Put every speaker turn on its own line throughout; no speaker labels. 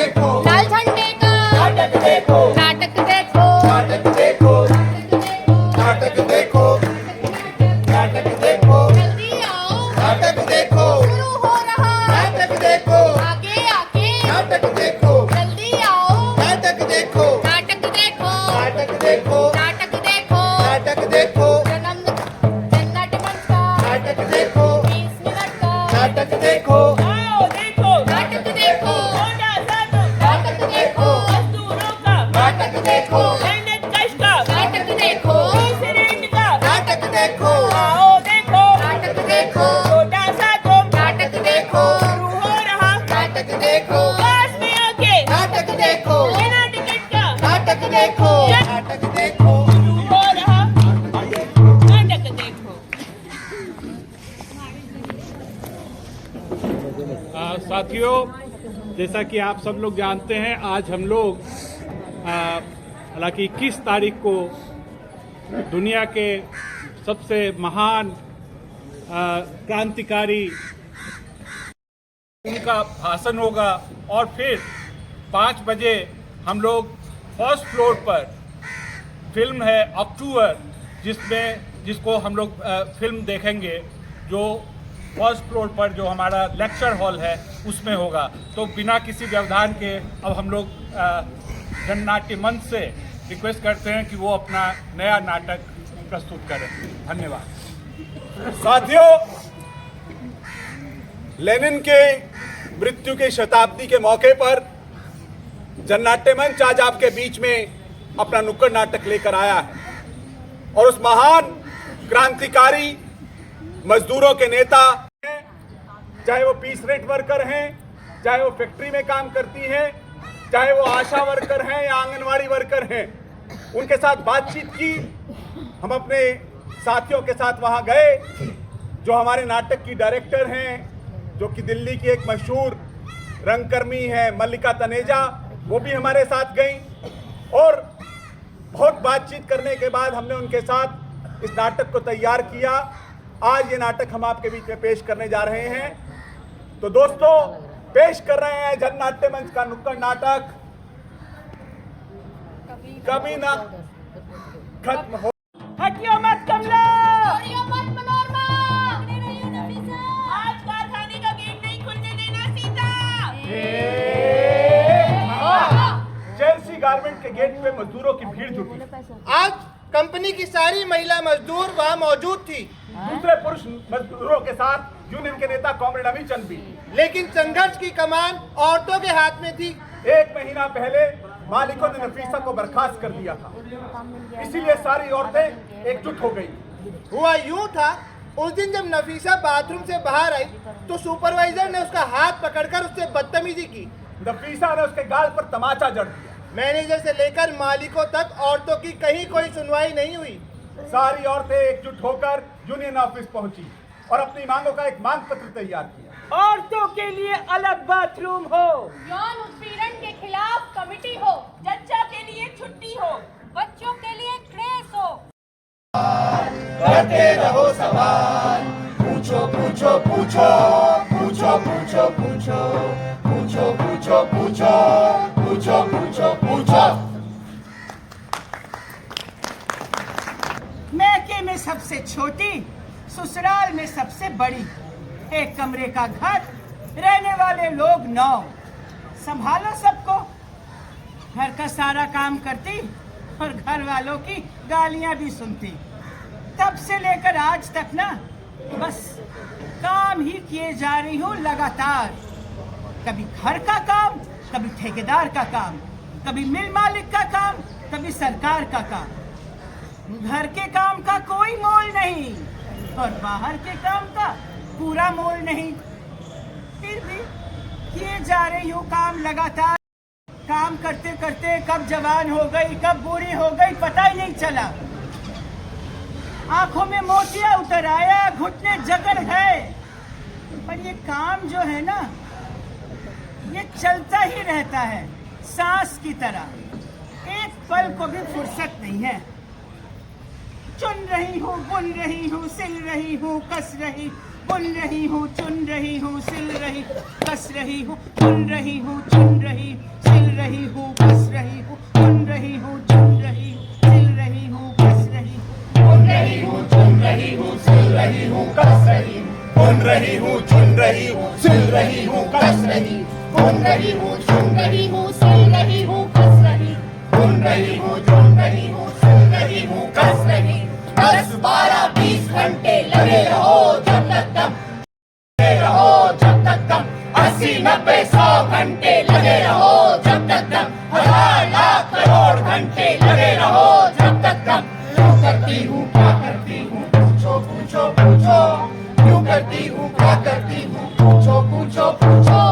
देखो,
लाल झंडे का
नाटक देखो,
नाटक देखो,
नाटक देखो, नाटक देखो, नाटक देखो,
जल्दी आओ,
नाटक देखो,
शुरू हो रहा,
नाटक देखो,
आगे आके,
नाटक देखो,
जल्दी आओ,
नाटक देखो,
नाटक देखो,
नाटक देखो,
नाटक देखो,
नाटक देखो,
जन्नत मंच का
नाटक देखो,
20 मिनट का
नाटक देखो,
आओ देखो,
नाटक देखो,
छोटा सा तो
नाटक देखो,
मजदूरों का,
नाटक देखो,
मेहनत कश का,
नाटक देखो,
सिरेंज का,
नाटक देखो,
आओ देखो,
नाटक देखो,
छोटा सा तो
नाटक देखो,
शुरू हो रहा,
नाटक देखो,
पास में आके
नाटक देखो,
बिना टिकट का
नाटक देखो, नाटक देखो,
शुरू हो रहा, नाटक देखो।
साथियों, जैसा कि आप सब लोग जानते हैं, आज हम लोग हालांकि 21 तारीख को दुनिया के सबसे महान क्रांतिकारी उनका भाषण होगा और फिर 5 बजे हम लोग फर्स्ट फ्लोर पर फिल्म है अक्टूबर, जिसको हम लोग फिल्म देखेंगे, जो फर्स्ट फ्लोर पर जो हमारा लेक्चर हॉल है उसमें होगा। तो बिना किसी व्यवधान के अब हम लोग जननाट्य मंच से रिक्वेस्ट करते हैं कि वो अपना नया नाटक प्रस्तुत करें। धन्यवाद।
साथियों, लेनिन के मृत्यु की शताब्दी के मौके पर जननाट्य मंच आज आपके बीच में अपना नुक्कड़ नाटक लेकर आया है और उस महान क्रांतिकारी मजदूरों के नेता, चाहे वो पीस रेट वर्कर हैं, चाहे वो फैक्ट्री में काम करती हैं, चाहे वो आशा वर्कर हैं या आंगनवाड़ी वर्कर हैं, उनके साथ बातचीत की। हम अपने साथियों के साथ वहां गए, जो हमारे नाटक की डायरेक्टर हैं, जो कि दिल्ली की एक मशहूर रंगकर्मी है मल्लिका तनेजा, वो भी हमारे साथ गई और बहुत बातचीत करने के बाद हमने उनके साथ इस नाटक को तैयार किया। आज ये नाटक हम आपके बीच में पेश करने जा रहे हैं। तो दोस्तों, पेश कर रहे हैं जननाट्य मंच का नुक्कड़ नाटक कभी ना खत्म हो।
हटियो मत कमला,
छोड़ियो मत मनोरमा,
आज कारखाने का गेट नहीं खुलने देना सीता।
चेल्सी गारमेंट के गेट पे मजदूरों की भीड़ जुटी।
आज कंपनी की सारी महिला मजदूर वहाँ मौजूद थी,
दूसरे पुरुष मजदूरों के साथ यूनियन के नेता कॉमरेड अमी चंद भी।
लेकिन संघर्ष की कमान औरतों के हाथ में थी।
1 महीना पहले मालिकों ने नफीसा को बर्खास्त कर दिया था, इसीलिए सारी औरतें एकजुट हो गई।
हुआ यूं था, उस दिन जब नफीसा बाथरूम से बाहर आई तो सुपरवाइजर ने उसका हाथ पकड़कर उससे बदतमीजी की।
नफीसा ने उसके गाल पर तमाचा जड़ दिया।
मैनेजर से लेकर मालिकों तक औरतों की कहीं कोई सुनवाई नहीं हुई।
सारी औरतें एकजुट होकर यूनियन ऑफिस पहुंची और अपनी मांगों का एक मांग पत्र तैयार किया।
औरतों के लिए अलग बाथरूम हो,
यौन उत्पीड़न के खिलाफ कमेटी हो,
जच्चा के लिए छुट्टी हो,
बच्चों के लिए क्रेज हो।
करते रहो सवाल, पूछो पूछो पूछो, पूछो पूछो पूछो, पूछो पूछो पूछो, पूछो पूछो पूछो।
मैके में सबसे छोटी, ससुराल में सबसे बड़ी, एक कमरे का घर, रहने वाले लोग 9, संभालो सबको। घर का सारा काम करती और घर वालों की गालियां भी सुनती। तब से लेकर आज तक ना बस काम ही किए जा रही हूँ लगातार। कभी घर का काम, कभी ठेकेदार का काम, कभी मिल मालिक का काम, कभी सरकार का काम। घर के काम का कोई मोल नहीं और बाहर के काम का पूरा मोल नहीं। फिर भी किए जा रही हूँ काम लगातार। काम करते करते कब जवान हो गई, कब बूढ़ी हो गई, पता ही नहीं चला। आंखों में मोतिया उतर आया, घुटने जकड़ गए। पर ये काम जो है ना, ये चलता ही रहता है सांस की तरह। एक पल को भी फुर्सत नहीं है। चुन रही हूँ, बुन रही हूँ, सिल रही हूँ, कस रही, बुन रही हूँ, चुन रही हूँ, सिल रही, कस रही हूँ, बुन रही हूँ, चुन रही, रही हूँ बस रही हूँ सुन रही हूँ चुन रही हूँ सिल रही हूँ बस रही हूँ
उन रही हूँ चुन रही हूँ सिल रही हूँ कस रही हूँ उन रही हूँ चुन रही हूँ सिल रही हूँ कस रही उन रही हूँ चुन रही हूँ सिल रही हूँ कस रही उन रही हूँ चुन रही हूँ सिल रही हूँ कस रही 10-12-20 घंटे लगे रहो जब तक दम लगे रहो जब तक दम 80-90-100 घंटे लगे रहो जब तक दम 1000 लाख करोड़ घंटे लगे रहो जब तक दम क्यों करती हूँ क्या करती हूँ पूछो पूछो पूछो क्यों करती हूँ क्या करती हूँ पूछो पूछो पूछो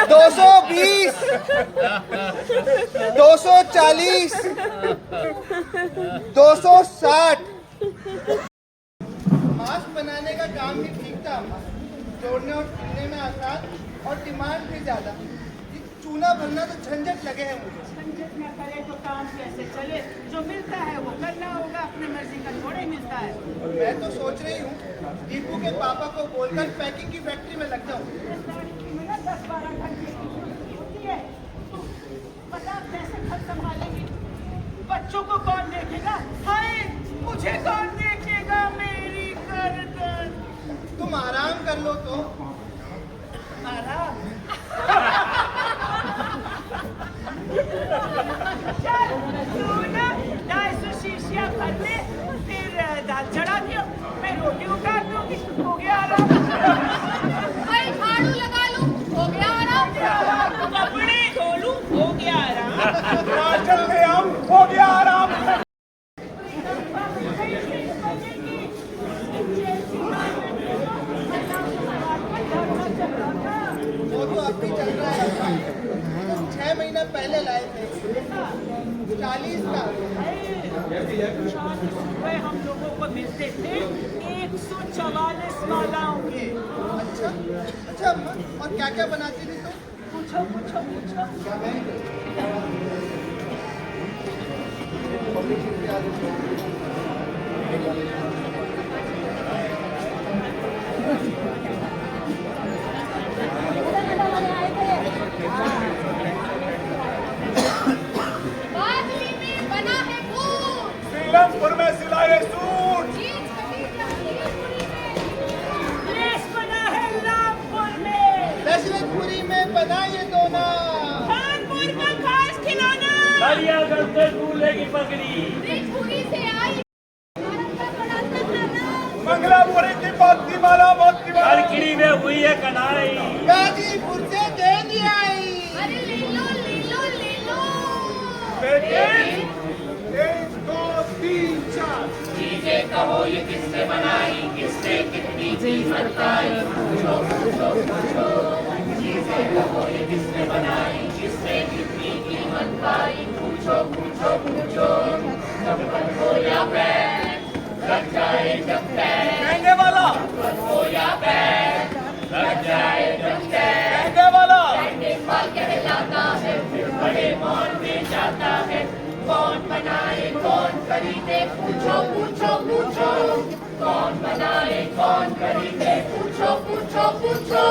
दो सौ 240 260 मास्क बनाने का काम भी ठीक था अम्मा जोड़ने और सिलने में आसान और डिमांड भी ज्यादा ये चूना भरना तो झंझट लगे हैं मुझे
झंझट न करे तो काम कैसे चले जो मिलता है वो करना होगा अपनी मर्जी का थोड़े मिलता है
मैं तो सोच रही हूँ दीपू के पापा को बोलकर पैकिंग की फैक्ट्री में लग जाऊँ
10-12 घंटे की ड्यूटी होती है तू बता कैसे घर संभालेगी बच्चों को कौन देखेगा हाय मुझे कौन देखेगा मेरी गर्दन
तुम आराम कर लो तो
आराम चल तू ना 250 शीशियाँ भर ले फिर दाल चढ़ा दियो मैं रोटी उतार दूंगी हो गया आराम
भाई झाड़ू लगा लूं हो गया आराम
कपड़े धो लूं हो गया आराम
चल गए हम हो गया आराम
वो तो अब भी चल रहा है 6 महीना पहले लाए थे 40 का
वह हम लोगों को मिलते थे 144 मालाओं के
अच्छा अच्छा अम्मा और क्या क्या बनाती थी तुम
पूछो पूछो पूछो
बादली में बना है फूल
सीलमपुर में सिलाए सूट
जीन्स कटी जमशेदपुरी में
लेस बना है रामपुर में
दशरथपुरी में बना ये दोना
कानपुर का खास खिलौना
कालियागढ़ से दूल्हे की पगड़ी
ब्रिजपुरी से आई भारत का बनाता खाना
मंगलापुरी की मोती माला
खड़खड़ी में हुई है कढ़ाई
गाजीपुर से गेंद आई
अरे ले लो ले लो ले लो
बेटे 1 2 3 4
चीजें कहो ये किसने बनाई किसने कितनी कीमत पाई पूछो पूछो पूछो चीजें कहो ये किसने बनाई किसने कितनी कीमत पाई पूछो पूछो पूछो चप्पल हो या बैग लग जाए जब टैग
कहने वाला
हो या बैग लग जाए जब टैग
कहने वाला
माल कहलाता है
फिर बड़े मॉल में जाता है कौन बनाए कौन खरीदे पूछो पूछो पूछो कौन बनाए कौन खरीदे पूछो पूछो पूछो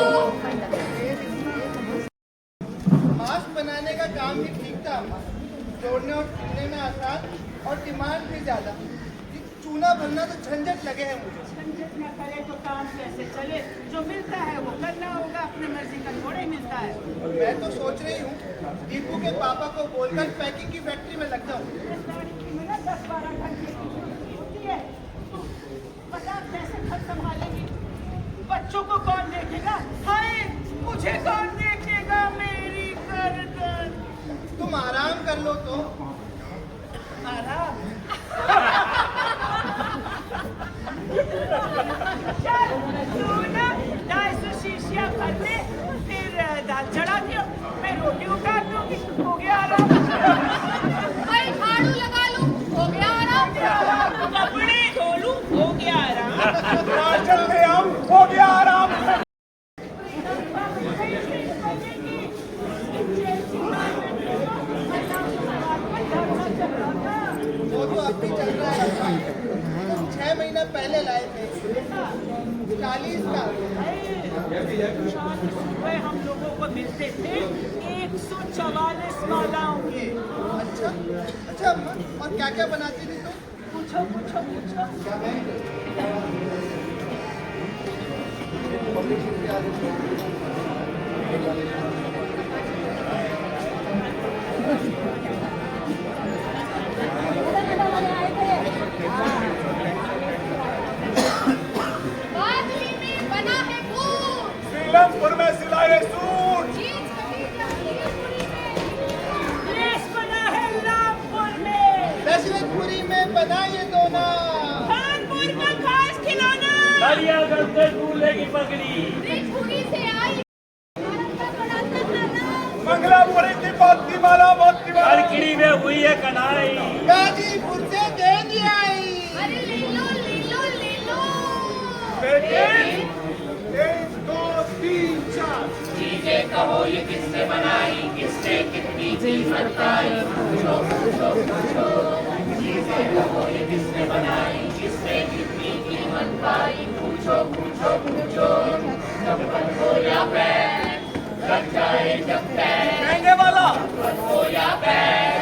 मास्क बनाने का काम भी ठीक था अम्मा जोड़ने और सिलने में आसान और डिमांड भी ज्यादा ये चूना भरना तो झंझट लगे हैं मुझे
झंझट न करे तो काम कैसे चले जो मिलता है वो करना होगा अपनी मर्जी का थोड़े मिलता है
मैं तो सोच रही हूँ दीपू के पापा को बोलकर पैकिंग की फैक्ट्री में लग जाऊँ
10-12 घंटे की ड्यूटी होती है तू बता कैसे घर संभालेगी बच्चों को कौन देखेगा हाय मुझे कौन देखेगा मेरी गर्दन
तुम आराम कर लो तो
आराम चल तू ना 250 शीशियाँ भर ले फिर दाल चढ़ा दियो मैं रोटी उतार दूंगी हो गया आराम
भाई झाड़ू लगा लूं
अब भी चल रहा है। तुम 6 महीना पहले लाए थे 40 का।
सुबह हम लोगों को मिलते थे 144 मालाओं के।
अच्छा अच्छा अम्मा, और क्या क्या बनाती थी तुम?
पूछो पूछो पूछो।
बादली में बना है फूल,
सीलमपुर में सिलाए सूट,
चीज कभी जमीलपुरी में,
देश बना है रामपुर में,
दशरथपुरी में बना ये दोना।
कानपुर का खास खिलौना।
दरियागढ़ से दूल्हे की पगड़ी,
ब्रिजपुरी से आई भारत का बड़ा खाना,
मंगलापुरी की मोती माला
खड़खड़ी में हुई है कनाई।
गाजीपुर से गेंद आई।
अरे ले लो ले लो ले लो।
1 2 3 4
चीजें कहो ये किसने बनाई, किसने कितनी कीमत पाई, पूछो पूछो पूछो। चीजें कहो ये किसने बनाई, किसने कितनी कीमत पाई, पूछो पूछो पूछो। जब बंद हो या पैर लग जाए, जब पैर
महंगे वाला
बंद हो या पैर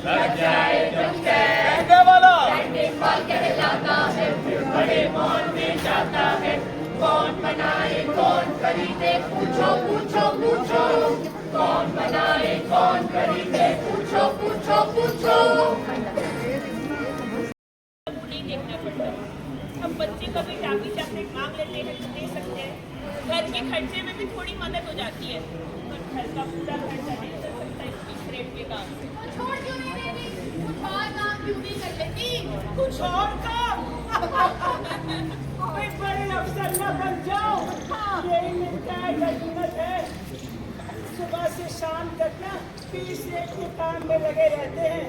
लग जाए, जब पैर
महंगे वाला
देखभाल कहलाता है,
फिर बड़े मॉल में जाता है। कौन बनाए कौन खरीदे, पूछो पूछो पूछो। कौन बनाए कौन खरीदे, पूछो पूछो पूछो।
नहीं देखना पड़ता। अब बच्चे कभी टाफी चॉकलेट मांग लेते हैं तो दे सकते हैं। घर के खर्चे में भी थोड़ी मदद हो जाती है, और घर का पूरा खर्चा नहीं चल सकता इस फ्रेम के काम से।
तो छोड़ क्यों नहीं देती, कुछ और काम क्यों नहीं कर लेती।
कुछ और काम। कोई बड़े अफसर न बन जाओ, यही मिलता है गनीमत है। सुबह से शाम तक ना 20 रेट के काम में लगे रहते हैं।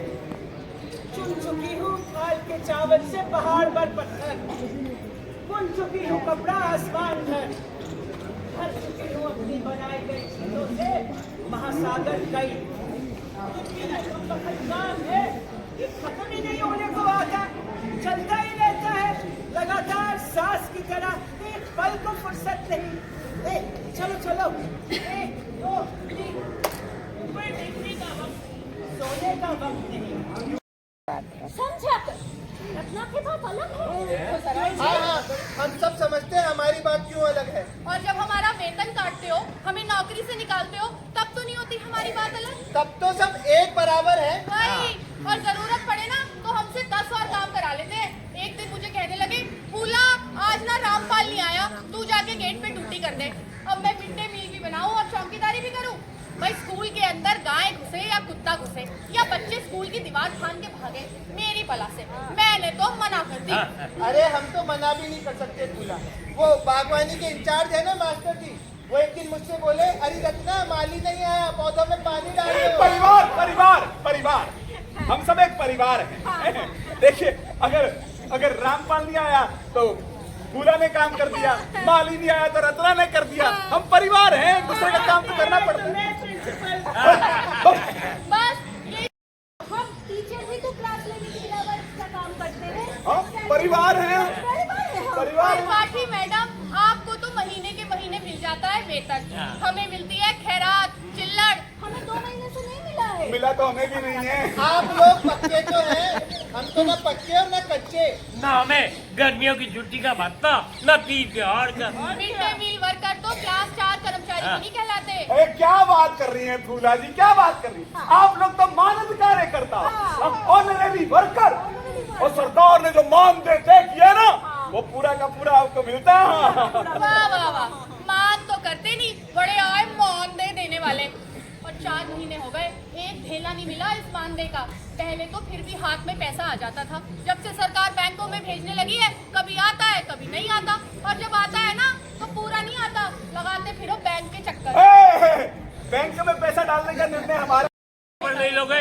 चुन चुकी हूँ काल के चावल से पहाड़ पर पत्थर, बुन चुकी हूँ कपड़ा आसमान भर, भर चुकी हूँ अपनी बनाई गई चीजों से महासागर कई। काम है ये खत्म ही नहीं होने को आता, चलता ही रहता है लगातार सांस की तरह, एक पल को फुर्सत नहीं। चलो चलो 1 2 3
ऊपर देखने का वक्त,
सोने का वक्त नहीं।
समझा कर रत्ना के बात अलग है।
हाँ हाँ, हम सब समझते हैं हमारी बात क्यों अलग है।
और जब हमारा वेतन काटते हो, हमें नौकरी से निकालते हो, तब तो नहीं होती हमारी बात अलग।
तब तो सब एक बराबर है।
वही, और जरूरत पड़े ना तो हमसे 10 और काम करा लेते हैं। एक दिन मुझे कहने लगे, फूला आज ना रामपाल नहीं आया, तू जाके गेट पे ड्यूटी कर दे। अब मैं मिड डे मील भी बनाऊं और चौकीदारी भी करूं। भाई स्कूल के अंदर गाय घुसे या कुत्ता घुसे या बच्चे स्कूल की दीवार फान के भागे, मेरी बला से मैंने तो मना कर दी।
अरे हम तो मना भी नहीं कर सकते फूला। वो बागवानी के इंचार्ज है ना मास्टर जी, वो एक दिन मुझसे बोले, अरे रत्ना माली नहीं आया, पौधों में पानी डाल दो।
परिवार परिवार परिवार, हम सब एक परिवार हैं। देखिए अगर रामपाल नहीं आया तो फूला ने काम कर दिया, माली नहीं आया तो रत्ना ने कर दिया। हम परिवार हैं, एक दूसरे का काम तो करना पड़ता है।
बस ये हम टीचर भी तो क्लास लेने के अलावा इसका काम करते हैं।
हाँ, परिवार हैं। परिवार हैं।
पाठी मैडम, आपको तो महीने के महीने मिल जाता है वेतन, हमें मिलती है खैरात चिल्लड़। हमें 2 महीने से नहीं मिला है।
मिला तो हमें भी नहीं है।
आप लोग पक्के तो हैं, हम तो ना पक्के और ना कच्चे।
ना हमें गर्मियों की छुट्टी का भत्ता, न तीज त्योहार का।
मिड डे मील वर्कर तो क्लास 4 कर्मचारी नहीं कहलाते।
अरे क्या बात कर रही हैं फूला जी, क्या बात कर रही हैं? आप लोग तो मानद कार्यकर्ता हो, हम ऑनरेरी वर्कर। और सरकार ने जो मानदेय तय किया ना, वो पूरा का पूरा आपको मिलता है।
वाह वाह वाह, मान तो करते नहीं, बड़े आए मानदेय देने वाले। और 4 महीने हो गए, एक ढेला नहीं मिला इस मानदेय का। पहले तो फिर भी हाथ में पैसा आ जाता था, जब से सरकार बैंकों में भेजने लगी है, कभी आता है कभी नहीं आता, और जब आता है ना तो पूरा नहीं आता, लगाते फिरो बैंक के चक्कर।
बैंक में पैसा डालने का निर्णय हमारा।
पर नहीं लोग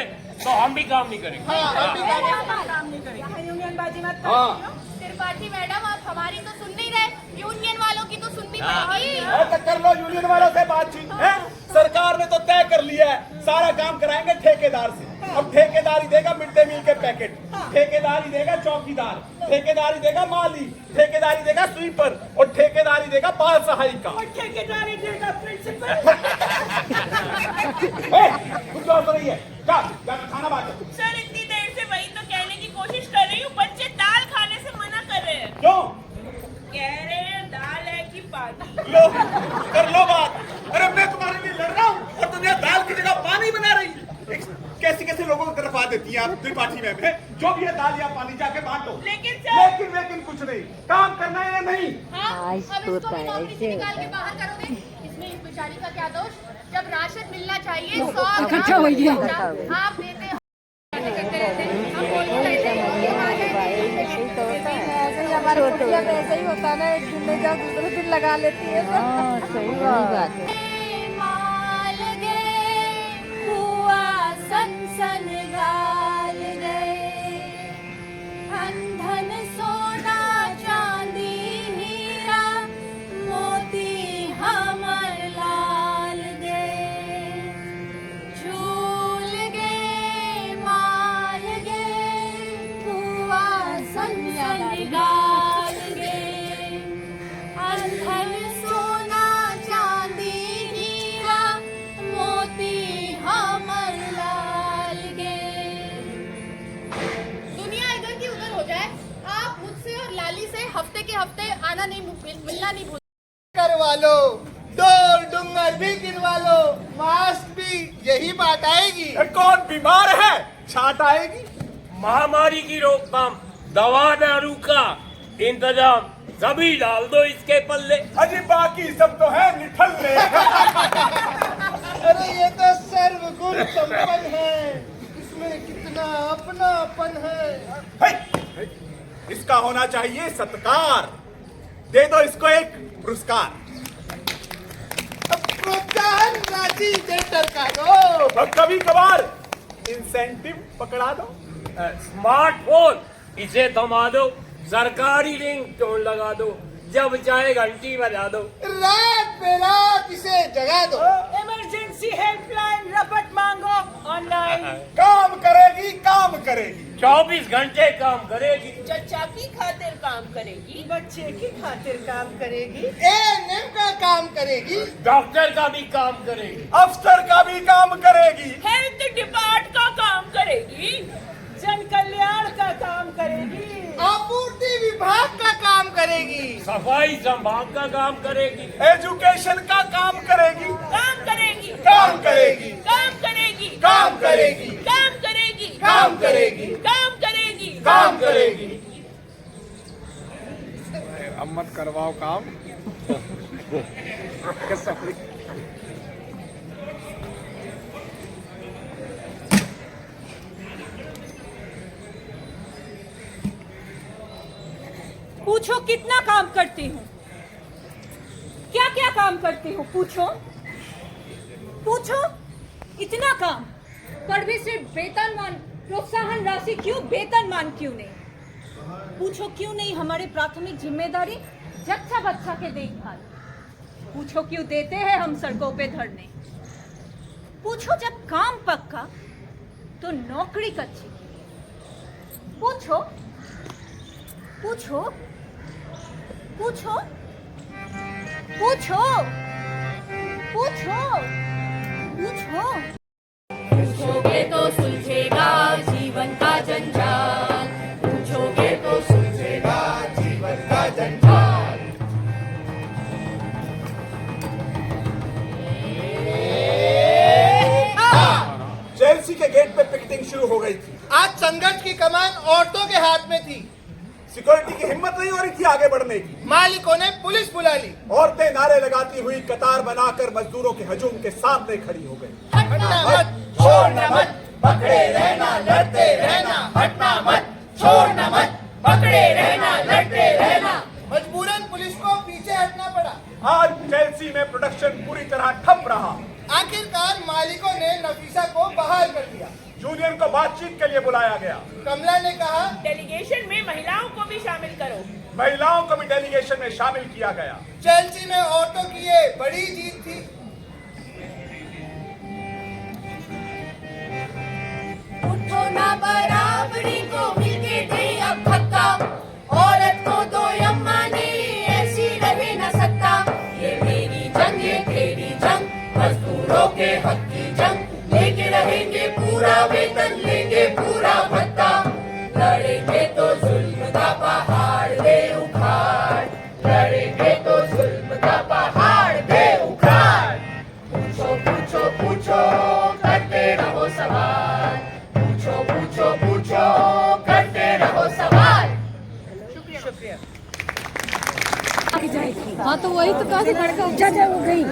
तो हम भी काम नहीं करेंगे।
हाँ, हम भी
काम नहीं करेंगे, यूनियनबाजी मत करो।
त्रिपाठी मैडम, आप हमारी तो सुन नहीं रहे, यूनियन वालों की तो सुननी पड़ेगी।
तो कर लो यूनियन वालों से बातचीत है। सरकार ने तो तय कर लिया है, सारा काम कराएंगे ठेकेदार से। अब ठेकेदारी देगा मिड डे मील के पैकेट, ठेकेदारी देगा चौकीदार, ठेकेदारी देगा माली, ठेकेदारी देगा स्वीपर और ठेकेदारी देगा बाल सहायिका।
ठेकेदारी देगा प्रिंसिपल।
कुछ तो रही है, जा खाना बांटो।
सर इतनी देर से वही तो कहने की कोशिश कर रही हूँ, बच्चे दाल खाने से मना कर रहे हैं।
क्यों?
कह रहे हैं दाल है कि पानी।
लो कर लो बात। अरे मैं तुम्हारे लिए लड़ रहा हूँ और तुम यहाँ दाल की जगह पानी बना रही। कैसे कैसे लोगों को तरफा देती हैं आप त्रिपाठी मैम है। जो भी है दाल या पानी जाके बांटो।
लेकिन सर
लेकिन कुछ नहीं, काम करना है या नहीं?
हाँ, अब इसको भी नौकरी से निकाल के बाहर करोगे? इसमें इस बेचारी का क्या दोष? जब राशन मिलना चाहिए 100 ग्राम आप देते हो, करते रहते हैं। हम बोलते रहते हैं
हमारे कुटिया में ऐसा ही होता ना, एक दिन में जाओ दूसरे दिन लगा लेती है। सही बात है।
माल गए हुआ सन सन गाल गए, अंधन सोना चांदी हीरा मोती हमर लाल गए, झूल गए माल गए हुआ सन सन गाल गए, अंधन सोना चांदी हीरा मोती हमर लाल गए। दुनिया इधर की उधर हो जाए, आप मुझसे और लाली से हफ्ते के हफ्ते आना नहीं, मिलना नहीं भूल।
करवा लो, डोर डूंगर भी गिरवा लो, मास्क भी यही बात आएगी।
कौन बीमार है छाट आएगी।
महामारी की रोकथाम, दवा दारू का इंतजाम सभी डाल दो इसके पल्ले।
अजी बाकी सब तो है निठल्ले।
अरे ये तो सर्वगुण संपन्न है, इसमें कितना अपनापन है।
इसका होना चाहिए सत्कार, दे दो इसको एक पुरस्कार।
प्रोत्साहन राशि डेटर का दो,
और कभी कभार इंसेंटिव पकड़ा दो।
स्मार्टफोन इसे थमा दो, सरकारी रिंग टोन लगा दो, जब चाहे घंटी बजा दो,
रात पे रात इसे जगा दो।
इमरजेंसी हेल्पलाइन रपट मांगो ऑनलाइन।
काम करेगी काम करेगी,
24 घंटे काम करेगी,
चचा की खातिर काम करेगी,
बच्चे की खातिर काम करेगी,
एएनएम का काम करेगी,
डॉक्टर का भी काम करेगी,
अफसर का भी काम करेगी,
हेल्थ डिपार्ट का काम करेगी,
जन कल्याण का काम करेगी,
आपूर्ति विभाग का काम करेगी,
सफाई संभाग का काम करेगी,
एजुकेशन का काम करेगी,
काम करेगी,
काम करेगी,
काम करेगी,
काम करेगी,
काम करेगी,
काम करेगी,
काम करेगी,
काम करेगी।
अब मत करवाओ काम।
पूछो कितना काम करती हूँ, क्या क्या काम करती हूँ, पूछो पूछो। इतना काम पर भी सिर्फ वेतनमान प्रोत्साहन राशि क्यों, वेतनमान क्यों नहीं? पूछो क्यों नहीं हमारे प्राथमिक जिम्मेदारी जच्चा बच्चा के देखभाल? पूछो क्यों देते हैं हम सड़कों पे धरने? पूछो जब काम पक्का तो नौकरी कच्ची। पूछो पूछो पूछो पूछो पूछो पूछो।
पूछोगे तो सुलझेगा जीवन का जंजाल, पूछोगे तो सुलझेगा जीवन का जंजाल।
चेल्सी के गेट पे पिकेटिंग शुरू हो गई थी।
आज संघर्ष की कमान औरतों के हाथ में थी।
सिक्योरिटी की हिम्मत नहीं हो रही थी आगे बढ़ने की।
मालिकों ने पुलिस बुला ली।
औरतें नारे लगाती हुई कतार बनाकर मजदूरों के हजूम के सामने खड़ी हो गई।
हटना मत, छोड़ना मत, पकड़े रहना, लड़ते रहना, हटना मत, छोड़ना मत, पकड़े रहना, लड़ते रहना। मजबूरन पुलिस को पीछे हटना पड़ा।
आज चेल्सी में प्रोडक्शन पूरी तरह ठप रहा।
आखिरकार मालिकों ने नफीसा को बहाल कर दिया।
यूनियन को बातचीत के लिए बुलाया गया।
कमला ने कहा,
डेलीगेशन में महिलाओं को भी शामिल करो।
महिलाओं को भी डेलीगेशन में शामिल किया गया।
चेल्सी में औरतों की ये बड़ी जीत थी। पूरा वेतन लेंगे पूरा भत्ता, लड़ेंगे तो जुल्म का पहाड़ दे उखाड़, लड़ेंगे तो जुल्म का पहाड़ दे उखाड़। पूछो पूछो पूछो करते रहो सवाल, पूछो पूछो पूछो करते रहो सवाल।
हाँ तो वही तो कहा कि लड़का जा वो गई।